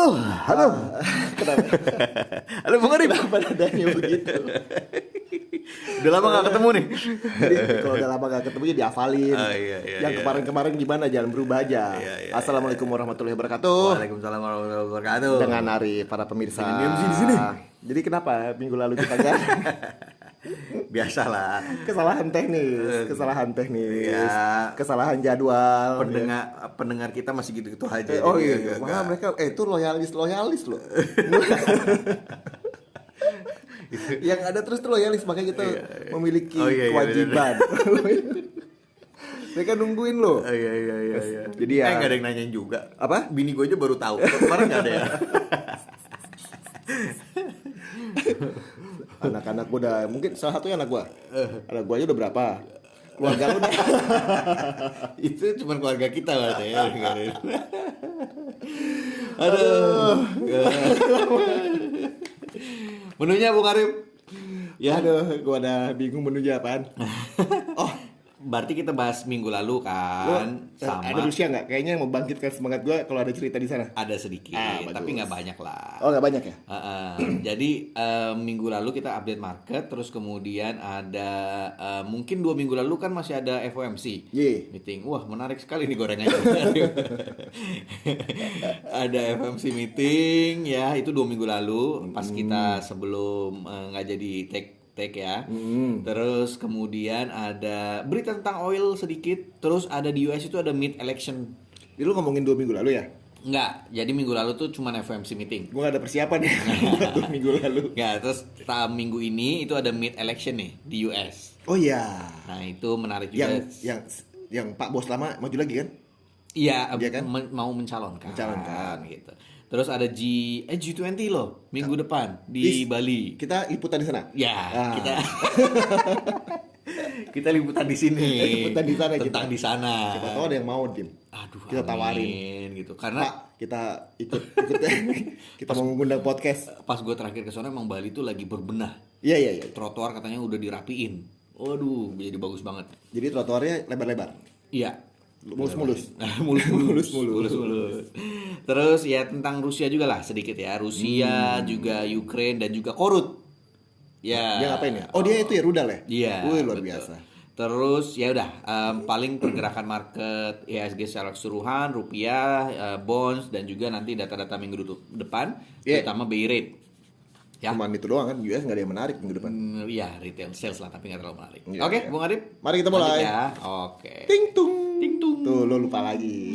Halo. Kenapa? Halo Bung Arif. Kenapa nadanya begitu? Udah lama gak ketemu nih. Jadi kalau udah lama gak ketemu ya dihafalin. Iya, Yang kemarin-kemarin gimana, jangan berubah aja. Iya. Assalamualaikum warahmatullahi wabarakatuh. Waalaikumsalam warahmatullahi wabarakatuh. Dengan Arif, para pemirsa. Dengan MC di sini. Jadi kenapa minggu lalu kita gak Biasalah. kesalahan teknis, Iya. kesalahan jadwal. Pendengar kita masih gitu-gitu aja. Oh jadi iya, agak- wah mereka itu loyalis loh. Yang ada terus tuh loyalis, makanya kita memiliki Oh, iya, kewajiban. Mereka nungguin loh. Oh, iya. Jadi ya- nggak ada yang nanyain juga. Apa? Bini gue aja baru tahu. Kemarin nggak ada ya. Anak-anak gue udah, mungkin salah satunya anak gue aja udah berapa, keluarga lu udah. Itu cuma keluarga kita lah ya. Aduh. Menunya Bung Arif. Ya. Aduh, gue udah bingung menunya apaan. Oh, berarti kita bahas minggu lalu kan sama Ada Rusia nggak? Kayaknya yang membangkitkan semangat gue kalau ada cerita di sana. ada sedikit, Bagus. tapi nggak banyak lah. Oh nggak banyak ya? Jadi minggu lalu kita update market, terus kemudian ada mungkin 2 minggu lalu kan masih ada FOMC Ye. meeting. Wah menarik sekali nih gorengannya. Ada FOMC meeting ya, itu 2 minggu lalu pas kita sebelum nggak jadi take ya. Terus kemudian ada berita tentang oil sedikit. Terus ada di US itu ada mid election. Jadi lu ngomongin 2 minggu lalu ya? Enggak, jadi minggu lalu tuh cuma FOMC meeting. Gue gak ada persiapan ya buat 2 minggu lalu. Ya, terus minggu ini itu ada mid election nih di US. Oh iya. Nah, itu menarik juga. Yang Pak Bos lama maju lagi kan? Iya, Iya kan? mau mencalonkan. Mencalonkan. Gitu. Terus ada G20 loh minggu depan di Bali. Kita liputan di sana. Ya, Ah. kita liputan di sini. Liputan di sana tentang kita. di sana. Siapa tahu ada yang mau, Dim. Aduh, Kita tawarin. amin, gitu. Karena Pak, kita ikut kita mau mengundang podcast. pas gue terakhir ke sana emang Bali tuh lagi berbenah. Iya. Trotoar katanya udah dirapiin. Waduh, jadi bagus banget. Jadi trotoarnya lebar-lebar. Iya. Mulus-mulus. mulus. Terus ya tentang Rusia juga lah sedikit ya. Rusia juga Ukraine dan juga Korut. Ya. Dia ngapain ya? Oh, dia itu ya rudal ya? Iya. Wih, luar betul. biasa. Terus ya udah paling pergerakan market IHSG secara keseluruhan, rupiah, bonds dan juga nanti data-data minggu depan, Yeah. terutama BI rate. Ya. Cuman itu doang kan, US nggak ada yang menarik minggu depan. Iya, retail sales lah tapi nggak terlalu menarik. Iya, Oke, iya. Bung Arif. Mari kita mulai. Lanjut ya. Oke. Ting tung. Ting tung. Tuh, lo lupa lagi.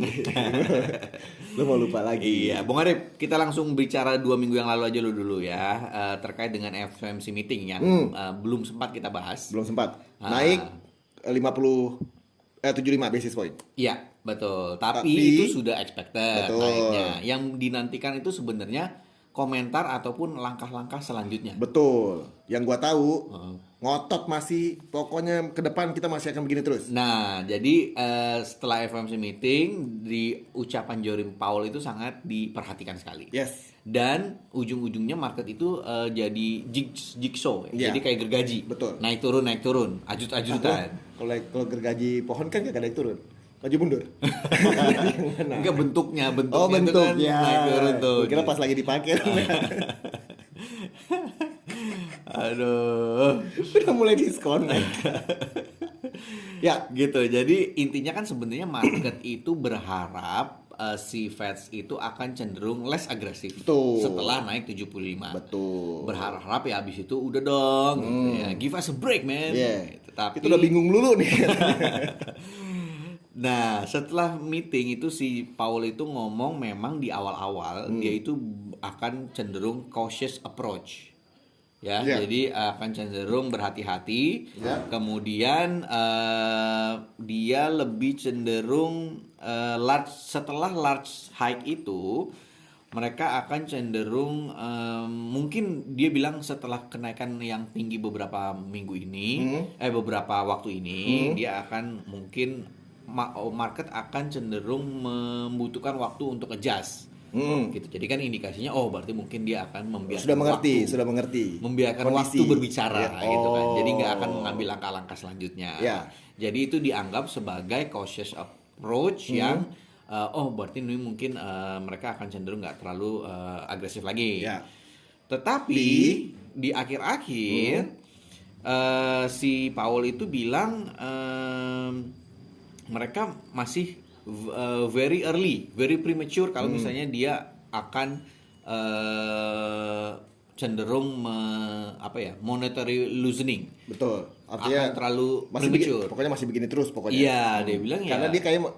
Lo mau lupa lagi. Iya, Bung Arif, kita langsung bicara 2 minggu yang lalu aja dulu ya, terkait dengan FOMC meeting yang belum sempat kita bahas. Belum sempat. Naik 75 basis point. Iya, betul. Tapi Tapi- itu sudah expected Betul. naiknya. Yang dinantikan itu sebenarnya komentar ataupun langkah-langkah selanjutnya. Betul. Yang gua tahu ngotot masih, pokoknya ke depan kita masih akan begini terus. Nah, jadi setelah FOMC meeting, di ucapan Jerome Powell itu sangat diperhatikan sekali. Yes. Dan ujung-ujungnya market itu jadi jigsaw, Iya. jadi kayak gergaji. Betul. Naik turun, ajut-ajutan. Kalau gergaji pohon kan gak ada yang turun. Maju mundur. Enggak bentuknya Oh, itu kan bentuknya. naik turun tuh. Gua kira pas lagi dipakai. Aduh. Udah mulai diskon. Ya, Gitu. Jadi intinya kan sebenarnya market itu berharap si Fed itu akan cenderung less agresif Betul. setelah naik 75. betul. Berharap ya abis itu udah dong gitu ya. Give us a break, man. Iya. Gitu. Tapi Itu udah bingung dulu nih. Nah, setelah meeting itu si Powell itu ngomong memang di awal-awal dia itu akan cenderung cautious approach. Ya, Iya. jadi akan cenderung berhati-hati. Ya. Kemudian dia lebih cenderung setelah large hike itu mereka akan cenderung mungkin dia bilang setelah kenaikan yang tinggi beberapa minggu ini beberapa waktu ini dia akan mungkin market akan cenderung membutuhkan waktu untuk adjust. Gitu. Jadi kan indikasinya berarti mungkin dia akan membiarkan Sudah mengerti. membiarkan Kondisi. waktu berbicara Ya. gitu kan. Jadi nggak Oh. akan mengambil langkah-langkah selanjutnya. Ya. Jadi itu dianggap sebagai cautious approach yang oh berarti ini mungkin mereka akan cenderung nggak terlalu agresif lagi. Ya. Tetapi di akhir-akhir si Powell itu bilang mereka masih very early, very premature kalau misalnya dia akan cenderung monetary loosening. Betul. Artinya Akan terlalu masih premature. pokoknya masih begini terus pokoknya. Iya, dia bilang ya. Karena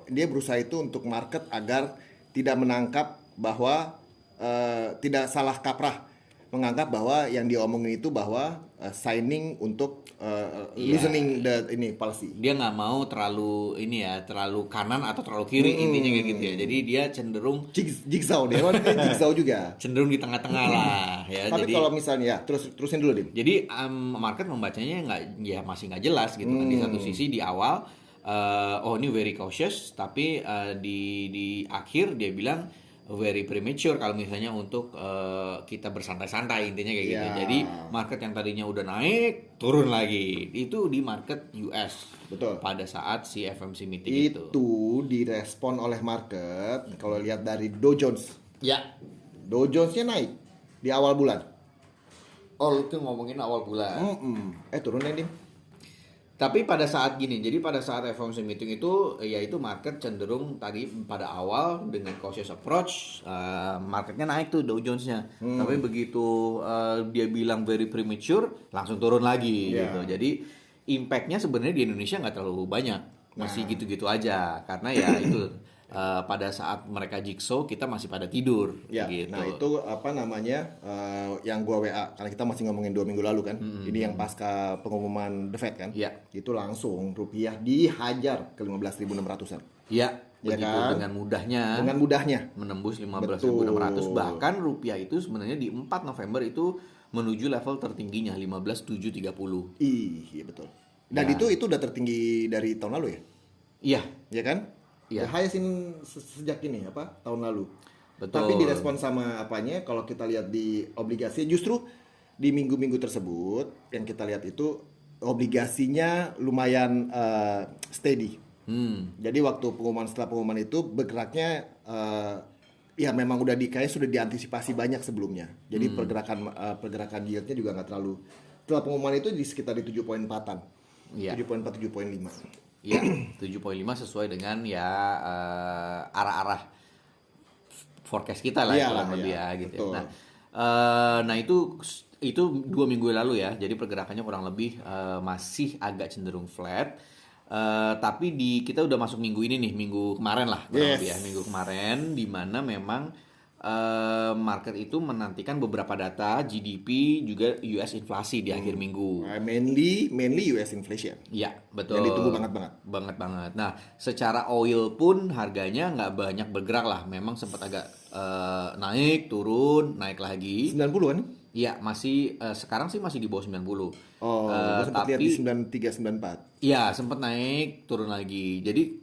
dia berusaha itu untuk market agar tidak menangkap bahwa tidak salah kaprah menganggap bahwa yang dia omongin itu bahwa signing untuk loosening ini policy. Dia nggak mau terlalu terlalu kanan atau terlalu kiri intinya kayak gitu ya. Jadi dia cenderung Jigsaw dia, jigsaw juga. cenderung di tengah-tengah lah ya. Tapi Jadi kalau misalnya ya terusin dulu Dim. Jadi market membacanya masih nggak jelas gitu kan. Di satu sisi di awal ini very cautious, tapi di akhir dia bilang very premature kalau misalnya untuk kita bersantai-santai intinya kayak gitu. Ya. Jadi market yang tadinya udah naik turun lagi. Itu di market US. Betul. Pada saat si FMC meeting itu. Itu direspon oleh market kalau lihat dari Dow Jones. Ya. Dow Jones-nya naik di awal bulan. Oh, itu ngomongin awal bulan. Turun Dim. Tapi pada saat gini, jadi pada saat FOMC meeting itu, yaitu market cenderung tadi pada awal dengan cautious approach, marketnya naik tuh Dow Jones-nya. Tapi begitu dia bilang very premature, langsung turun lagi gitu. Jadi impact-nya sebenarnya di Indonesia nggak terlalu banyak, masih gitu-gitu aja. Karena ya itu pada saat mereka jigsaw kita masih pada tidur. Ya, gitu. nah itu yang gua WA karena kita masih ngomongin 2 minggu lalu kan. Ini yang pasca pengumuman The Fed kan. Ya. Itu langsung rupiah dihajar ke 15.600-an. Ya, Ya begitu kan? dengan mudahnya. Dengan mudahnya Menembus 15.600, bahkan rupiah itu sebenarnya di 4 November itu menuju level tertingginya 15.730. iya betul. Dan itu udah tertinggi dari tahun lalu ya? Iya, Ya kan? Iya. The highest sejak ini tahun lalu. betul. Tapi direspon sama apanya? Kalau kita lihat di obligasi, justru di minggu-minggu tersebut yang kita lihat itu obligasinya lumayan steady. Jadi setelah pengumuman itu bergeraknya ya memang kayaknya sudah diantisipasi banyak sebelumnya. Jadi pergerakan yieldnya juga nggak terlalu. Setelah pengumuman itu di sekitar di 7.4-an. Iya. 7.4 7.5. Ya, 7.5 sesuai dengan arah-arah forecast kita lah kurang lebih ya gitu. Betul. Nah itu 2 minggu lalu ya. Jadi pergerakannya kurang lebih masih agak cenderung flat. Tapi kita udah masuk minggu ini nih, minggu kemarin lah kurang lebih ya. Minggu kemarin di mana memang market itu menantikan beberapa data GDP juga US inflasi di akhir minggu. Mainly US inflation. Iya, betul. Yang ditunggu banget. Nah, secara oil pun harganya nggak banyak bergerak lah. Memang sempat agak naik, turun, naik lagi. 90 kan? Iya, masih sekarang sih masih di bawah 90. Gue sempat lihat di 93 94. Iya, sempat naik, turun lagi. Jadi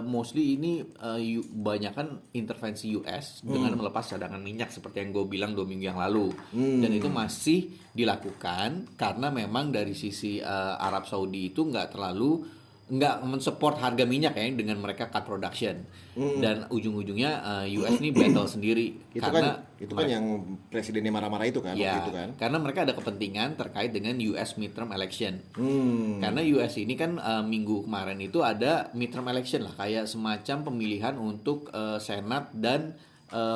mostly ini kebanyakan intervensi US dengan melepas cadangan minyak seperti yang gue bilang 2 minggu yang lalu. Dan itu masih dilakukan karena memang dari sisi Arab Saudi itu nggak mensupport harga minyak ya dengan mereka cut production. Dan ujung-ujungnya US ini battle sendiri Itu karena kan yang presidennya marah-marah itu kan ya, waktu itu kan. karena mereka ada kepentingan terkait dengan US midterm election. Karena US ini kan minggu kemarin itu ada midterm election lah, kayak semacam pemilihan untuk Senat dan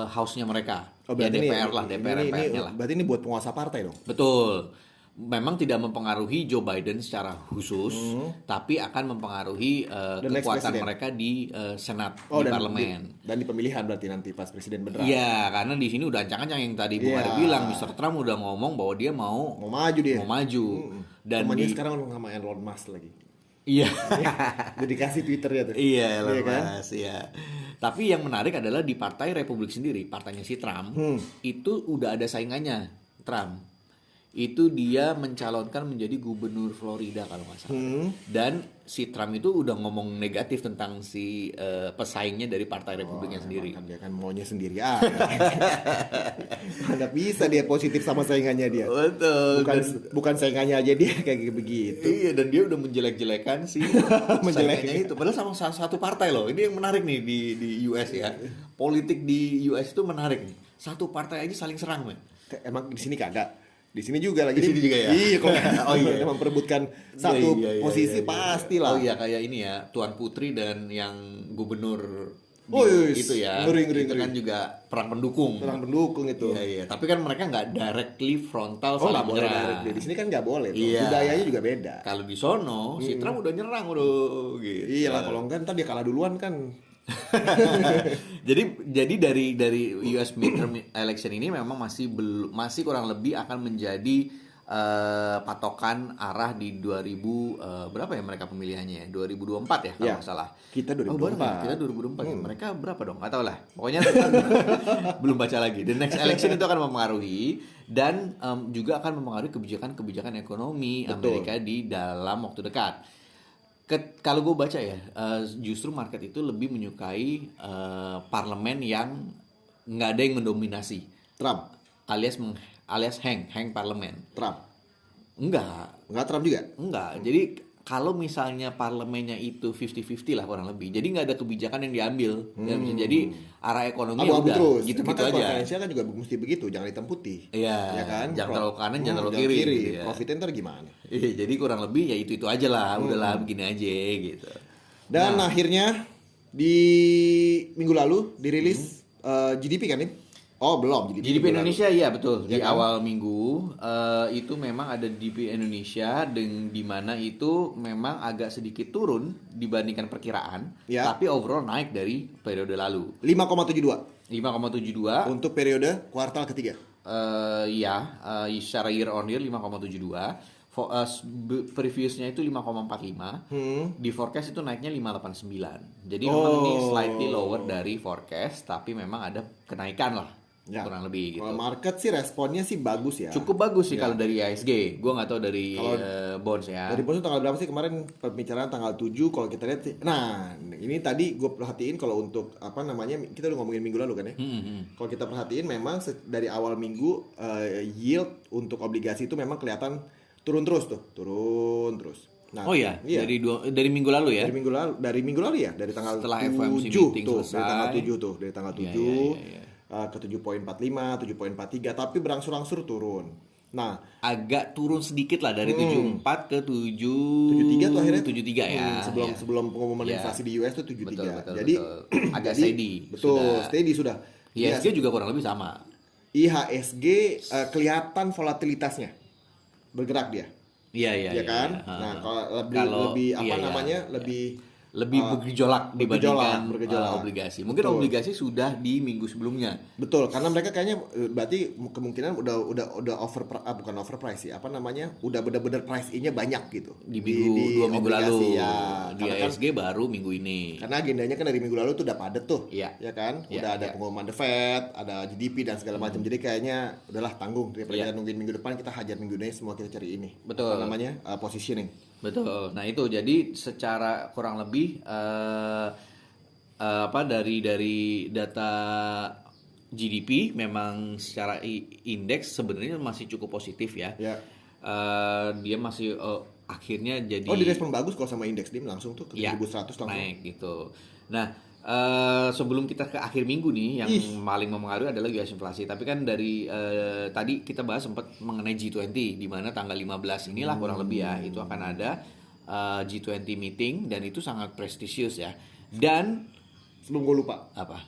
House-nya mereka. Ya DPR lah, DPR-nya lah. Berarti ini buat penguasa partai dong. Betul. Memang tidak mempengaruhi Joe Biden secara khusus, tapi akan mempengaruhi kekuatan mereka di Senat, di parlemen. Dan di pemilihan berarti nanti pas presiden beneran. Iya, karena di sini udah ancang-ancang yang tadi Bung Ari bilang, Mr. Trump udah ngomong bahwa dia mau maju dia. Mau maju. Dan temannya sekarang sama Elon Musk lagi. Iya. Dedikasi Twitternya tuh. Iya, Elon kan? Musk, iya. Tapi yang menarik adalah di Partai Republik sendiri, partainya si Trump, itu udah ada saingannya, Trump. itu dia mencalonkan menjadi gubernur Florida kalau nggak salah. Dan si Trump itu udah ngomong negatif tentang si pesaingnya dari Partai Republiknya sendiri. Kan dia kan maunya sendiri Mana bisa dia positif sama saingannya dia. Betul. Bukan saingannya aja dia kayak begitu. Iya, dan dia udah menjelek-jelekan si saingannya itu. Padahal sama satu partai loh. Ini yang menarik nih di US ya. Politik di US itu menarik nih. Satu partai aja saling serang, men. Emang di sini kagak. Di sini juga lagi. Di sini juga ya. Iya, kalau Oh iya. memperebutkan satu posisi pastilah. Oh iya, kayak ini ya, Tuan Putri dan yang gubernur itu ya. Ngeri. Kan juga perang pendukung. Perang pendukung itu. Iya. Tapi kan mereka nggak directly frontal saling nggak boleh menyerang. direct. Di sini kan nggak boleh. Iya. Budayanya juga beda. Kalau di sono, si Trump udah nyerang udah gitu. Iya lah, kalau enggak ntar dia kalah duluan kan. jadi dari US midterm election ini memang masih kurang lebih akan menjadi patokan arah di 2000 berapa ya mereka pemilihannya ya? 2024 ya kalau nggak salah. Kita 2024. Kita 2024 ya. Mereka berapa dong? Nggak tahu lah. Pokoknya belum baca lagi. The next election itu akan mempengaruhi dan juga akan mempengaruhi kebijakan ekonomi Amerika di dalam waktu dekat. Kalau gue baca ya, justru market itu lebih menyukai parlemen yang nggak ada yang mendominasi. Trump alias hang parlemen. Trump. Enggak Trump juga. Enggak. Jadi kalau misalnya parlemennya itu 50-50 lah kurang lebih. Jadi nggak ada kebijakan yang diambil. Jadi arah ekonomi abu-abu udah terus. gitu-gitu aja. Preferensial kan juga mesti begitu, jangan hitam putih. Iya. Ya kan? Jangan terlalu kanan, jangan terlalu kiri. Gitu ya. Profitnya ntar gimana? Iya, jadi kurang lebih ya itu aja lah. Udahlah begini aja gitu. Dan akhirnya di minggu lalu dirilis GDP kan nih? Oh belum GDP Indonesia iya betul ya di kan? awal minggu itu memang ada GDP Indonesia di mana itu memang agak sedikit turun dibandingkan perkiraan, tapi overall naik dari periode lalu. 5,72 5,72 untuk periode kuartal ketiga. Secara year on year 5,72. Previousnya itu 5,45. Di forecast itu naiknya 5,89. Jadi memang ini slightly lower dari forecast, tapi memang ada kenaikan lah. Ya, kurang lebih gitu. Kalau market sih responnya sih bagus ya. Cukup bagus sih kalau dari IHSG. Gue nggak tahu dari bonds ya. Dari bonds tanggal berapa sih kemarin pembicaraan tanggal 7 kalau kita lihat sih. Nah, ini tadi gue perhatiin kalau untuk apa namanya kita udah ngomongin minggu lalu kan ya. Kalau kita perhatiin memang dari awal minggu yield untuk obligasi itu memang kelihatan turun terus. Nah, dari minggu lalu ya. Dari minggu lalu ya, dari tanggal setelah 7 FOMC meeting tuh, selesai. dari tanggal 7 ke 7,45, 7,43 tapi berangsur-angsur turun. Nah, agak turun sedikit lah dari 74 ke 73 tuh akhirnya 73 ya. Sebelum pengumuman inflasi di US tuh 73. Betul, jadi agak steady. Steady sudah. IHSG juga kurang lebih sama. IHSG kelihatan volatilitasnya. Bergerak dia. Iya kan? Iya. Nah, kalau lebih lebih bergejolak dibandingkan bergejolak. obligasi. Mungkin obligasi sudah di minggu sebelumnya. Betul, karena mereka kayaknya berarti kemungkinan udah bukan overprice sih, apa namanya? Udah benar-benar price in-nya banyak gitu. Di 2 minggu lalu. Ya, di IHSG baru minggu ini. Karena agendanya kan dari minggu lalu tuh udah padat tuh. Iya. Ya kan? Udah ada pengumuman The Fed, ada GDP dan segala macam. Jadi kayaknya udahlah tanggung daripada kita nungguin minggu depan, kita hajar minggu ini semua kita cari ini. Betul. Apa namanya? Positioning. Betul. Nah itu jadi secara kurang lebih dari data GDP memang secara indeks sebenarnya masih cukup positif ya. Dia masih akhirnya jadi. Direspon bagus kalau sama indeks DIM langsung tuh ke 1.100 langsung. Naik gitu. Nah sebelum kita ke akhir minggu nih yang paling mempengaruhi adalah US inflasi. Tapi kan dari tadi kita bahas sempat mengenai G20 di mana tanggal 15 inilah kurang lebih ya itu akan ada G20 meeting dan itu sangat prestisius ya. Dan sebelum gue lupa apa?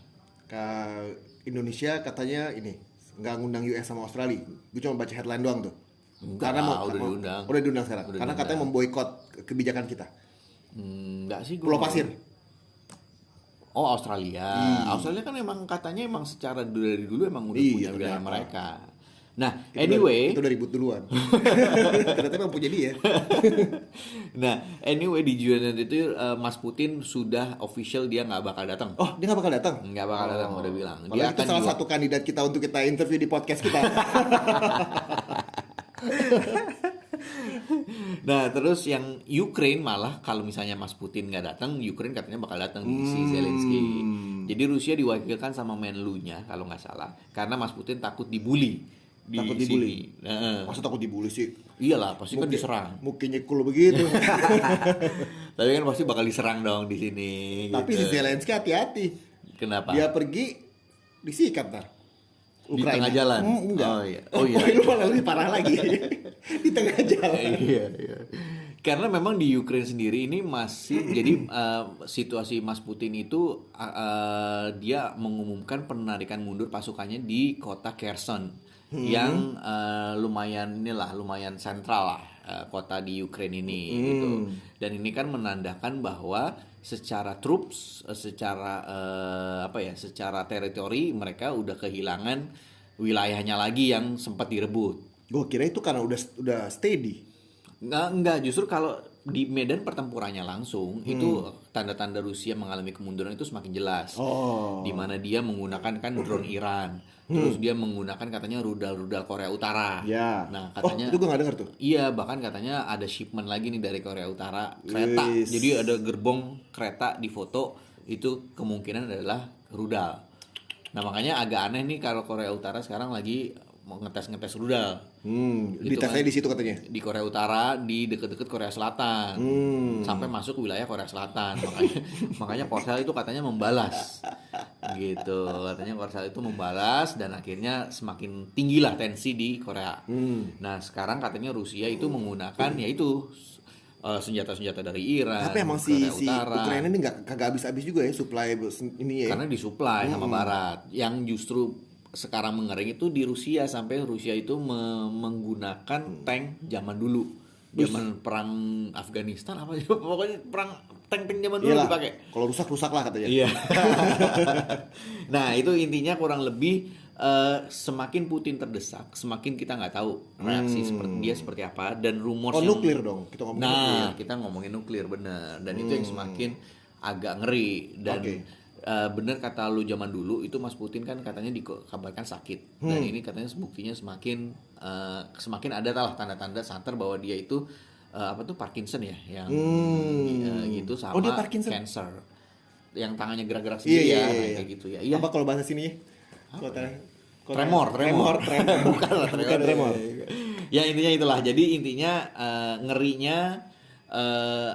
Indonesia katanya ini nggak ngundang US sama Australia. Gue cuma baca headline doang tuh. Udah diundang sekarang. Karena katanya memboikot kebijakan kita. Enggak sih. Pulau Pasir. Oh Australia. Australia kan emang katanya emang secara dari dulu emang udah punya wilayah mereka. Nah, anyway, itu udah ribut duluan. Ternyata emang punya dia. Nah, anyway di G20 itu Mas Putin sudah official dia nggak bakal datang. Oh, dia nggak bakal datang? Nggak bakal datang, udah bilang. Dia akan salah satu kandidat kita untuk kita interview di podcast kita. Nah, terus yang Ukraine malah kalau misalnya Mas Putin nggak datang, Ukraine katanya bakal datang nih si Zelensky. Jadi Rusia diwakilkan sama Menlunya kalau nggak salah, karena Mas Putin takut dibully di Takut dibully? sini. Nah, Masa takut dibully sih? iyalah pasti kan diserang. Mungkin nyekul begitu. Tapi kan pasti bakal diserang dong di sini. Tapi si gitu. Zelensky hati-hati. Kenapa? Dia pergi disikat ntar. Di tengah jalan. Enggak. Oh iya. Oh iya. Lu malah lebih parah lagi. Di tengah jalan. Iya, iya. Karena memang di Ukraine sendiri ini masih jadi situasi Mas Putin itu dia mengumumkan penarikan mundur pasukannya di kota Kherson yang lumayan sentral lah kota di Ukraine ini gitu. Dan ini kan menandakan bahwa secara troops, secara secara teritori mereka udah kehilangan wilayahnya lagi yang sempat direbut. Gue kira itu karena udah steady. Enggak, justru kalau di medan pertempurannya langsung itu tanda-tanda Rusia mengalami kemunduran itu semakin jelas. Di mana dia menggunakan kan drone Iran, terus dia menggunakan katanya rudal-rudal Korea Utara. Ya. Nah, katanya itu gue nggak dengar tuh. iya, bahkan katanya ada shipment lagi nih dari Korea Utara, kereta. Wis. Jadi ada gerbong kereta di foto itu kemungkinan adalah rudal. Nah, makanya agak aneh nih kalau Korea Utara sekarang lagi mau ngetes rudal. Di Gitu tesnya kan. di situ katanya. Di Korea Utara, di deket-deket Korea Selatan, sampai masuk ke wilayah Korea Selatan. Makanya Korsel itu katanya membalas, gitu. Katanya Korsel itu membalas dan akhirnya semakin tinggilah tensi di Korea. Nah sekarang katanya Rusia itu menggunakan yaitu senjata-senjata dari Iran, Tapi emang Korea si Utara. Ukraina ini kagak habis-habis juga ya supply ini ya. Karena disuplai sama Barat. Yang justru sekarang mengering itu di Rusia, sampai Rusia itu menggunakan tank zaman dulu, zaman perang Afghanistan apa ya, pokoknya perang tank zaman dulu Iyalah, dipakai. kalau rusak lah katanya. Iya. Nah itu intinya kurang lebih semakin Putin terdesak, semakin kita nggak tahu reaksi seperti dia seperti apa dan rumor. Nuklir dong, kita ngomongin nuklir. Kita ngomongin nuklir bener, dan itu yang semakin agak ngeri dan bener kata lu zaman dulu itu Mas Putin kan katanya dikabarkan sakit dan ini katanya buktinya semakin ada lah tanda-tanda santer bahwa dia itu Parkinson ya yang gitu sama dia Parkinson? cancer yang tangannya gerak-gerak sendiri Iya. kayak gitu ya. Iya. Apa kalau bahasa sini? Tremor. Bukan lah, Bukan tremor. Ya intinya itulah. Jadi intinya ngerinya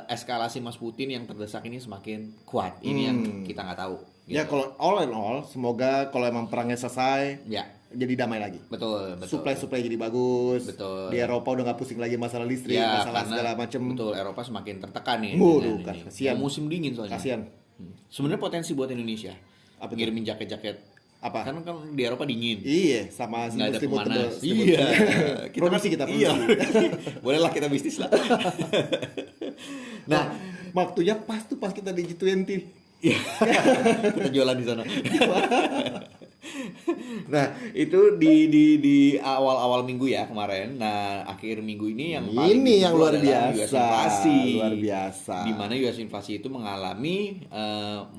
eskalasi Mas Putin yang terdesak ini semakin kuat. Ini yang kita nggak tahu. Gitu. Ya kalau all in all, semoga kalau emang perangnya selesai, Ya. jadi damai lagi. Betul. Supply jadi bagus. Betul. Di Eropa udah nggak pusing lagi masalah listrik, masalah karena segala macem. Betul, Eropa semakin tertekan nih. Waduh, dengan ini. kasihan. Musim dingin soalnya. Kasihan. Sebenarnya potensi buat Indonesia. Apa tuh? Ngirimin jaket-jaket. Apa? Kan di Eropa dingin. Iya, sama Nggak ada selimut pemanas. tebal. Iya. Produksi kita. Iya. Bolehlah kita bisnis lah. Nah, waktunya pas kita di G20. iya. Kita jualan di sana. Nah, itu di awal-awal minggu ya kemarin. Nah, akhir minggu ini yang paling Ini yang ditunggu luar adalah biasa. US inflasi. Luar biasa. Di mana US inflasi itu mengalami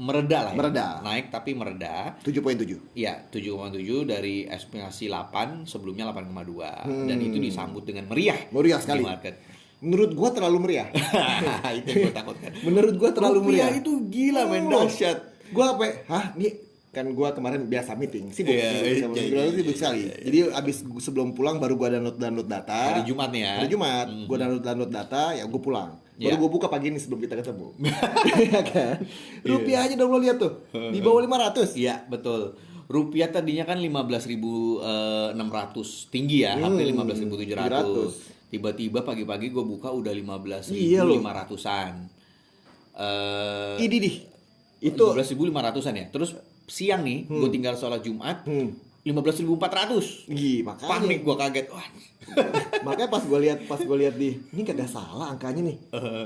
mereda lah ya. Mereda. Naik tapi mereda. 7,7. Iya, 7,7 dari estimasi 8, sebelumnya 8,2. Dan itu disambut dengan meriah. Meriah sekali. Di market. Menurut gua terlalu meriah. Itu yang gue takutkan. Menurut gua terlalu Rupiah meriah. itu gila men, dahsyat. Gua nih kan gua kemarin biasa meeting sibuk Iya, sibuk sekali. Jadi abis sebelum pulang baru gua download data. Hari Jumat nih ya. Hari Jumat, gua download data, ya gua pulang. Baru Iya. gua buka pagi ini sebelum kita ketemu. Iya kan? Rupiah aja dong lo lihat tuh. Di bawah 500. Iya, betul. Rupiah tadinya kan 15.600 tinggi ya, hampir 15.700. Tiba-tiba pagi-pagi gue buka udah 15.500-an. Ini nih. Itu 15.500-an ya. Terus siang nih, gue tinggal sholat Jumat, 15.400. Makanya. Panik gue kaget. Wah, Makanya pas gue lihat ini kagak salah angkanya nih.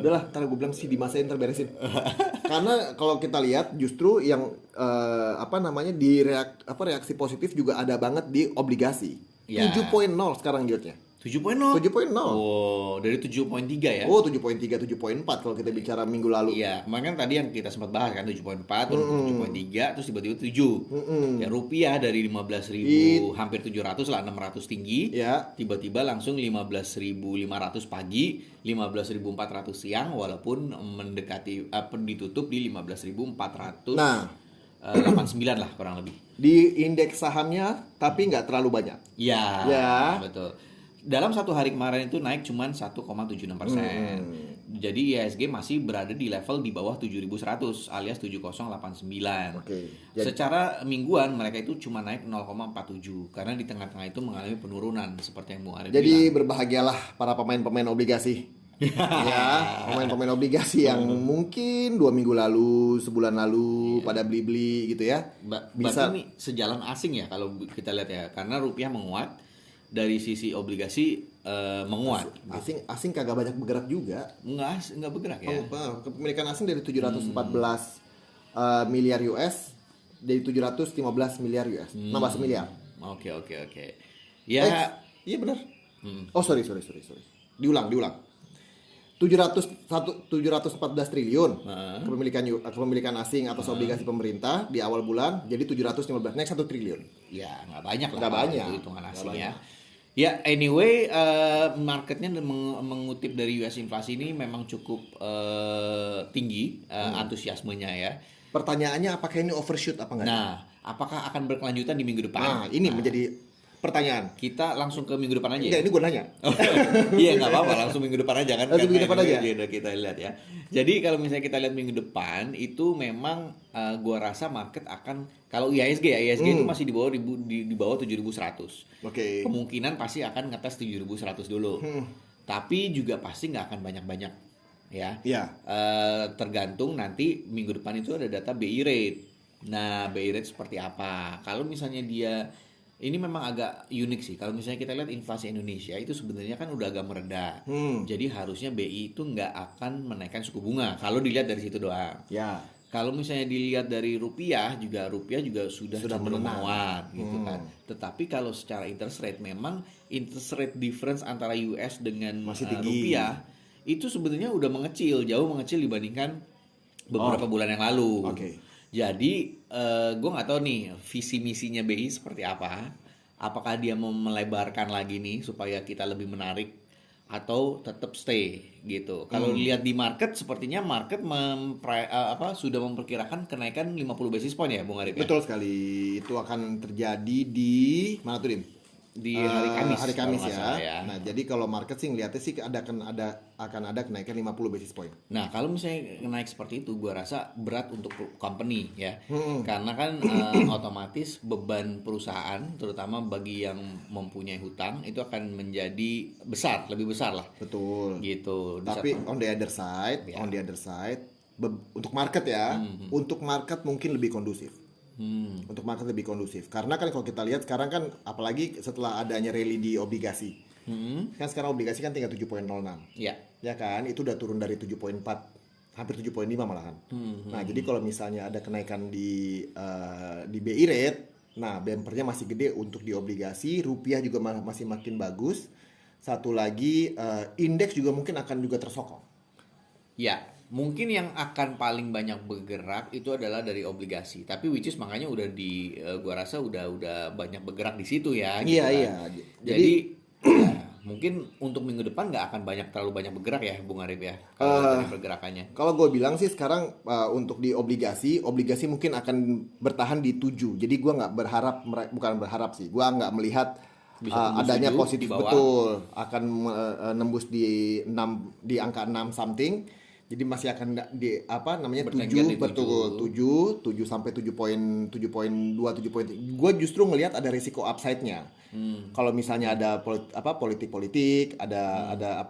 Udahlah, ntar gue bilang sih dimasain ntar beresin. Karena kalau kita lihat justru yang reaksi positif juga ada banget di obligasi. Ya. 7.0 sekarang yieldnya. 7.0. 7.0. Oh, dari 7.3 ya. Oh, 7.3, 7.4 kalau kita bicara minggu lalu. Iya, kemarin kan tadi yang kita sempat bahas kan 7.4, turun ke 7.3, terus tiba-tiba 7. Ya rupiah dari 15.000 hampir 700 lah, 600 tinggi. Ya. Tiba-tiba langsung 15.500 pagi, 15.400 siang, walaupun mendekati ditutup di 15.400. Nah, 89 lah kurang lebih. di indeks sahamnya tapi nggak terlalu banyak. Ya, Ya. betul. Dalam satu hari kemarin itu naik cuma 1,76%. Jadi IHSG masih berada di level di bawah 7.100 alias 7089. Oke. Secara mingguan mereka itu cuma naik 0,47 karena di tengah-tengah itu mengalami penurunan seperti yang Bung Arif Jadi bilang. berbahagialah para pemain-pemain obligasi. Ya, pemain-pemain obligasi yang mungkin 2 minggu lalu, sebulan lalu pada beli-beli gitu ya. Berarti ini sejalan asing ya kalau kita lihat ya, karena rupiah menguat, dari sisi obligasi menguat. Asing kagak banyak bergerak juga. Enggak bergerak ya. Kepemilikan asing dari 714 miliar US dari 715 miliar US. Nambah semiliar. Oke. Ya, Iya benar. Oh, sorry. Diulang. 714 triliun kepemilikan asing atas obligasi pemerintah di awal bulan, jadi 715, naik 1 triliun. Ya nggak banyak lah. Nggak banyak. Itu hitungan asing ya. Ya anyway, marketnya mengutip dari US inflasi ini memang cukup tinggi antusiasmenya ya. Pertanyaannya apakah ini overshoot apa enggak? Nah, apakah akan berkelanjutan di minggu depan? Nah, ini menjadi pertanyaan. Kita langsung ke minggu depan aja. Enggak, ini gue nanya. Iya nggak apa-apa, langsung minggu depan aja kan. Langsung minggu depan aja. Udah kita lihat ya. Jadi kalau misalnya kita lihat minggu depan itu memang gua rasa market akan, kalau IHSG itu masih di bawah di bawah 7.100. Oke. Kemungkinan pasti akan ngetes 7.100 dulu. Tapi juga pasti nggak akan banyak-banyak ya. Iya. Tergantung nanti minggu depan itu ada data BI rate. Nah, BI rate seperti apa? Kalau misalnya dia, ini memang agak unik sih. Kalau misalnya kita lihat inflasi Indonesia itu sebenarnya kan udah agak mereda. Jadi harusnya BI itu nggak akan menaikkan suku bunga. Kalau dilihat dari situ doang. Ya. Kalau misalnya dilihat dari rupiah juga sudah cenderung menguat gitu kan. Tetapi kalau secara interest rate, memang interest rate difference antara US dengan Masih tinggi. rupiah itu sebenarnya udah jauh mengecil dibandingkan beberapa bulan yang lalu. Oke. Jadi gue nggak tahu nih visi misinya BI seperti apa. Apakah dia mau melebarkan lagi nih supaya kita lebih menarik atau tetap stay gitu. Kalau lihat di market, sepertinya market sudah memperkirakan kenaikan 50 basis point ya, Bung Arif ya? Betul sekali. Itu akan terjadi di mana tuh, Dim? Di hari Kamis. Hari Kamis kalau nggak salah ya. Nah, jadi kalau market sih ngeliatnya sih akan ada kenaikan 50 basis point. Nah, kalau misalnya naik seperti itu, gua rasa berat untuk company ya. Karena kan otomatis beban perusahaan, terutama bagi yang mempunyai hutang, itu akan menjadi lebih besar lah. Betul. Gitu. Tapi on the other side, untuk market ya, untuk market mungkin lebih kondusif. Untuk market lebih kondusif. Karena kan kalau kita lihat sekarang kan, apalagi setelah adanya rally di obligasi, kan sekarang obligasi kan tinggal 7.06. Ya. Ya kan, itu udah turun dari 7.4, hampir 7.5 malahan. Nah, jadi kalau misalnya ada kenaikan di BI rate, nah bumpernya masih gede untuk di obligasi, rupiah juga masih makin bagus. Satu lagi, indeks juga mungkin akan juga tersokong. Ya, mungkin yang akan paling banyak bergerak itu adalah dari obligasi. Tapi which is makanya udah gua rasa udah banyak bergerak di situ ya. Gitu Iya. kan. Jadi ya, mungkin untuk minggu depan nggak akan terlalu banyak bergerak ya, Bung Arif ya. Kalau dari pergerakannya. Kalau gue bilang sih sekarang untuk di obligasi mungkin akan bertahan di 7. Jadi gue nggak bukan berharap sih. Gue nggak melihat adanya 7 positif di bawah. betul akan nembus di angka 6 something. Jadi masih akan di Bertengger 7 di betul 7 sampai 7.2 7. Gue justru ngelihat ada risiko upside-nya. Kalau misalnya ada politik, ada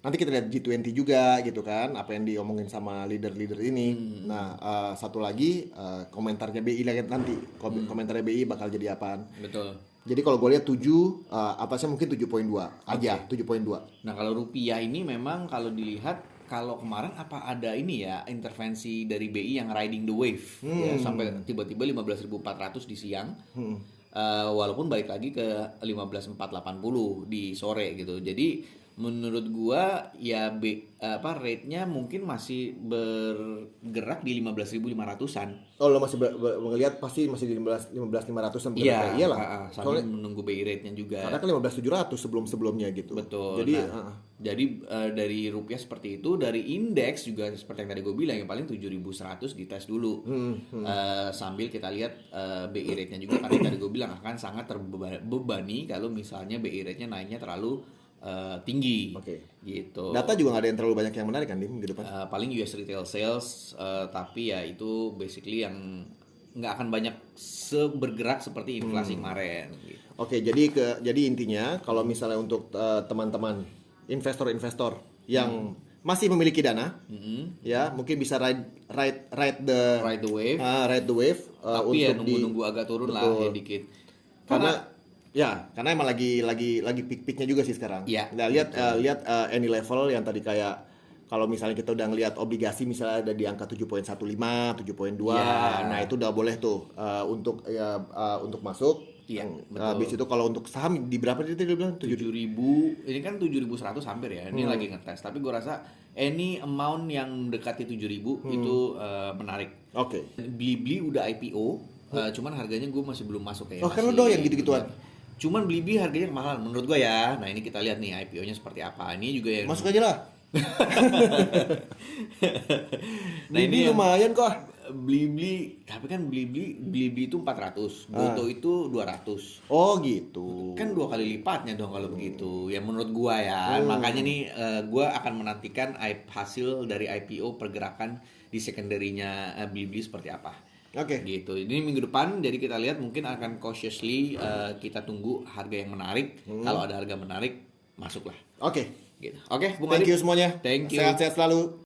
nanti kita lihat G20 juga gitu kan, apa yang diomongin sama leader-leader ini. Nah, satu lagi komentarnya BI nanti. Komentarnya BI bakal jadi apaan? Betul. Jadi kalau gue lihat 7, atasnya mungkin 7.2 aja, 7.2. Nah, kalau rupiah ini memang kalau dilihat, kalau kemarin apa ada ini ya, intervensi dari BI yang riding the wave ya, sampai tiba-tiba 15.400 di siang. Walaupun balik lagi ke 15.480 di sore gitu. Jadi menurut gua ya rate-nya mungkin masih bergerak di 15.500-an. Oh, lo masih ngelihat pasti masih di 15.500 sampai Iya, berapa? Iyalah. sambil menunggu BI rate-nya juga. Karena kan 15.700 sebelum-sebumnya gitu. Betul. Jadi Jadi dari rupiah seperti itu, dari indeks juga seperti yang tadi gue bilang yang paling 7.100 dites dulu. Sambil kita lihat BI rate-nya juga karena tadi gue bilang akan sangat terbebani kalau misalnya BI rate-nya naiknya terlalu tinggi. Oke. Gitu. Data juga nggak ada yang terlalu banyak yang menarik kan di minggu depan. Paling US retail sales, tapi ya itu basically yang nggak akan banyak bergerak seperti inflasi kemarin. Gitu. Oke, jadi intinya kalau misalnya untuk teman-teman investor-investor yang masih memiliki dana, ya mungkin bisa ride the wave. Ride the wave Tapi ya untuk nunggu agak turun lah ya dikit. Karena emang lagi peak-peaknya juga sih sekarang. Iya, Nah, lihat any level yang tadi kayak kalau misalnya kita udah ngelihat obligasi misalnya ada di angka 7.15, 7.2, nah itu udah boleh tuh untuk masuk. Iya, Habis itu kalau untuk saham di berapa tadi bilang? 7.000, ini kan 7.100 hampir ya. Ini lagi ngetes, tapi gue rasa any amount yang mendekati 7.000 itu menarik. Oke. Blibli udah IPO, cuman harganya gue masih belum masuk kayak. Oh, kan lo doyan gitu-gituan. Cuman Blibli harganya kemahalan menurut gue ya. Nah, ini kita lihat nih IPO-nya seperti apa. Ini juga yang Masuk aja lah. Nah, ini lumayan kok. Blibli, tapi kan Blibli itu 400, Goto itu 200. Oh gitu. Kan 2 kali lipatnya dong kalau begitu. Ya menurut gua ya. Makanya nih gua akan menantikan hasil dari IPO pergerakan di secondary-nya Blibli seperti apa. Oke. Gitu. Ini minggu depan jadi kita lihat mungkin akan cautiously kita tunggu harga yang menarik. Kalau ada harga menarik, masuklah. Oke. Gitu. Oke, Bung Thank Adit. you semuanya. Thank you. Sehat-sehat selalu.